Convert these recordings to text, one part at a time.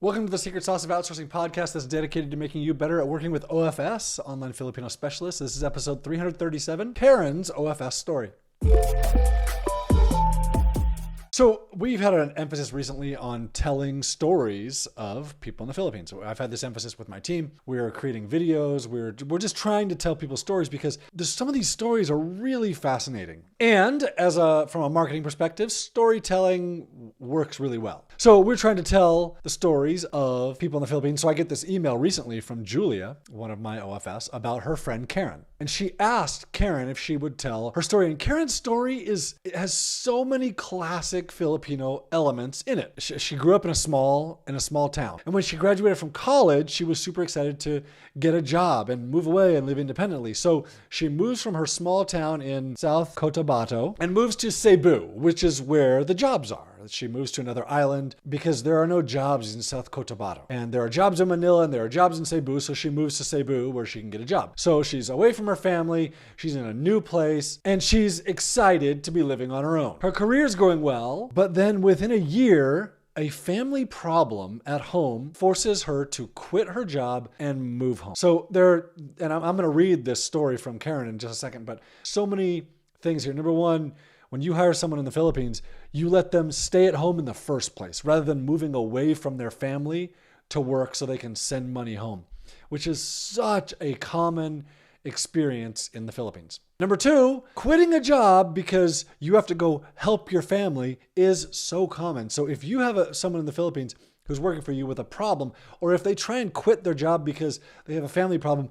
Welcome to the Secret Sauce of Outsourcing podcast that's dedicated to making you better at working with OFS, online Filipino specialists. This is episode 337, Karen's OFS story. So we've had an emphasis recently on telling stories of people in the Philippines. So I've had this emphasis with my team. We're creating videos. We're just trying to tell people stories because some of these stories are really fascinating. And from a marketing perspective, storytelling works really well. So we're trying to tell the stories of people in the Philippines. So I get this email recently from Julia, one of my OFS, about her friend Karen. And she asked Karen if she would tell her story. And Karen's story has so many classic Filipino elements in it. She grew up in a small town. And when she graduated from college, she was super excited to get a job and move away and live independently. So she moves from her small town in South Cotabato and moves to Cebu, which is where the jobs are. She moves to another island because there are no jobs in South Cotabato. And there are jobs in Manila and there are jobs in Cebu, so she moves to Cebu where she can get a job. So she's away from her family, she's in a new place, and she's excited to be living on her own. Her career's going well, but then within a year, a family problem at home forces her to quit her job and move home. So I'm going to read this story from Karen in just a second, but so many things here. Number one, when you hire someone in the Philippines, you let them stay at home in the first place rather than moving away from their family to work so they can send money home, which is such a common experience in the Philippines. Number two, quitting a job because you have to go help your family is so common. So if you have someone in the Philippines who's working for you with a problem, or if they try and quit their job because they have a family problem,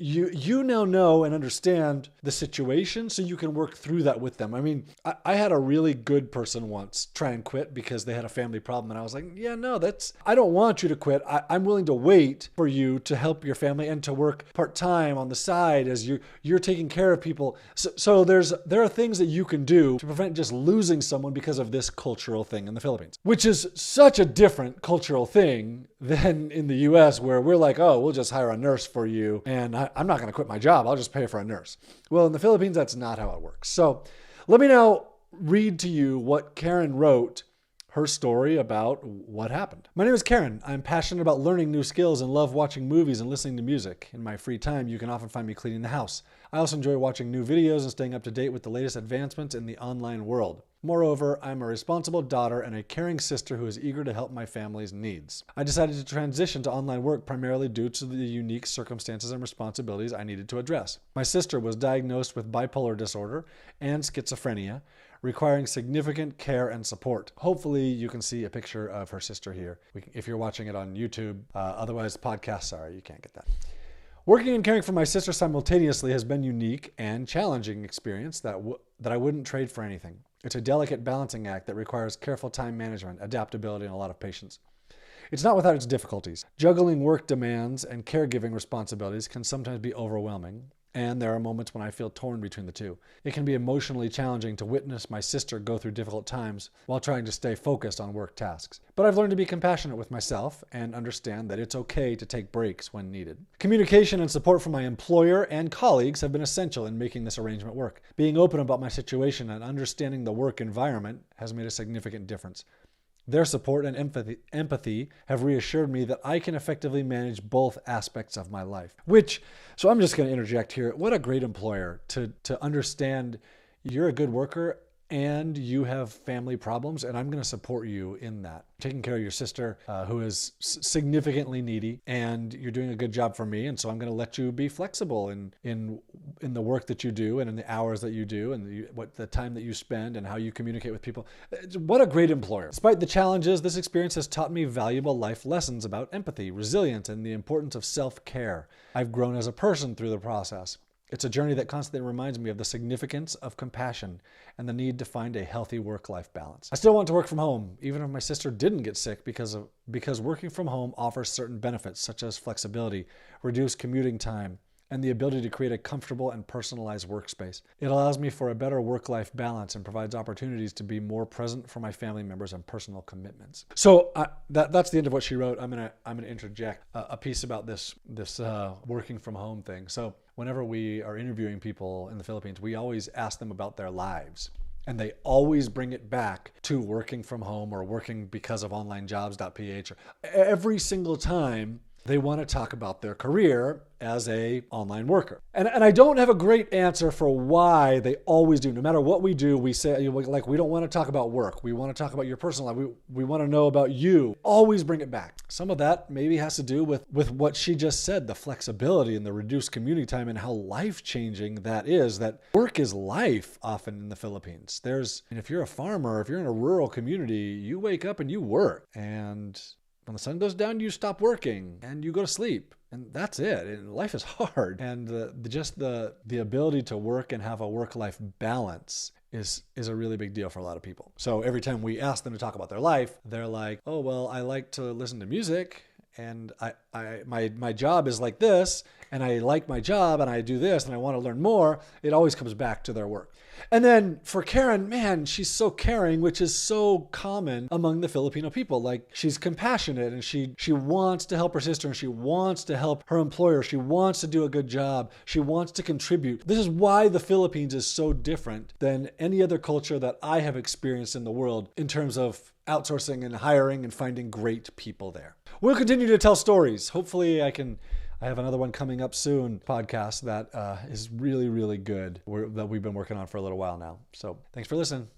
you now know and understand the situation so you can work through that with them. I mean, I had a really good person once try and quit because they had a family problem. And I was like, yeah, no, I don't want you to quit. I'm willing to wait for you to help your family and to work part-time on the side as you're taking care of people. So there are things that you can do to prevent just losing someone because of this cultural thing in the Philippines, which is such a different cultural thing than in the US where we're like, oh, we'll just hire a nurse for you. And I'm not going to quit my job. I'll just pay for a nurse. Well, in the Philippines, that's not how it works. So let me now read to you what Karen wrote, her story about what happened. My name is Karen. I'm passionate about learning new skills and love watching movies and listening to music. In my free time, you can often find me cleaning the house. I also enjoy watching new videos and staying up to date with the latest advancements in the online world. Moreover, I'm a responsible daughter and a caring sister who is eager to help my family's needs. I decided to transition to online work primarily due to the unique circumstances and responsibilities I needed to address. My sister was diagnosed with bipolar disorder and schizophrenia, requiring significant care and support. Hopefully you can see a picture of her sister here if you're watching it on YouTube. Otherwise, podcast, sorry, you can't get that. Working and caring for my sister simultaneously has been unique and challenging experience that I wouldn't trade for anything. It's a delicate balancing act that requires careful time management, adaptability, and a lot of patience. It's not without its difficulties. Juggling work demands and caregiving responsibilities can sometimes be overwhelming, and there are moments when I feel torn between the two. It can be emotionally challenging to witness my sister go through difficult times while trying to stay focused on work tasks. But I've learned to be compassionate with myself and understand that it's okay to take breaks when needed. Communication and support from my employer and colleagues have been essential in making this arrangement work. Being open about my situation and understanding the work environment has made a significant difference. Their support and empathy have reassured me that I can effectively manage both aspects of my life. So I'm just going to interject here. What a great employer to understand you're a good worker and you have family problems, and I'm going to support you in that. Taking care of your sister who is significantly needy, and you're doing a good job for me, and so I'm going to let you be flexible in the work that you do and in the hours that you do and the time that you spend and how you communicate with people. What a great employer. Despite the challenges, this experience has taught me valuable life lessons about empathy, resilience, and the importance of self-care. I've grown as a person through the process. It's a journey that constantly reminds me of the significance of compassion and the need to find a healthy work-life balance. I still want to work from home, even if my sister didn't get sick, because working from home offers certain benefits such as flexibility, reduced commuting time, and the ability to create a comfortable and personalized workspace. It allows me for a better work-life balance and provides opportunities to be more present for my family members and personal commitments. So that's the end of what she wrote. I'm gonna interject a piece about this working from home thing. So whenever we are interviewing people in the Philippines, we always ask them about their lives. And they always bring it back to working from home or working because of Onlinejobs.ph. Every single time they want to talk about their career as a online worker. And I don't have a great answer for why they always do. No matter what we do, we say, like, we don't want to talk about work. We want to talk about your personal life. We want to know about you. Always bring it back. Some of that maybe has to do with what she just said, the flexibility and the reduced commuting time and how life-changing that is, that work is life often in the Philippines. And if you're a farmer, if you're in a rural community, you wake up and you work. And when the sun goes down, you stop working and you go to sleep. And that's it. And life is hard. And the ability to work and have a work-life balance is a really big deal for a lot of people. So every time we ask them to talk about their life, they're like, oh, well, I like to listen to music, and my job is like this, and I like my job, and I do this, and I want to learn more. It always comes back to their work. And then for Karen, man, she's so caring, which is so common among the Filipino people. Like, she's compassionate, and she wants to help her sister, and she wants to help her employer. She wants to do a good job. She wants to contribute. This is why the Philippines is so different than any other culture that I have experienced in the world in terms of outsourcing and hiring and finding great people there. We'll continue to tell stories. Hopefully I have another one coming up soon, podcast that is really, really good, that we've been working on for a little while now. So thanks for listening.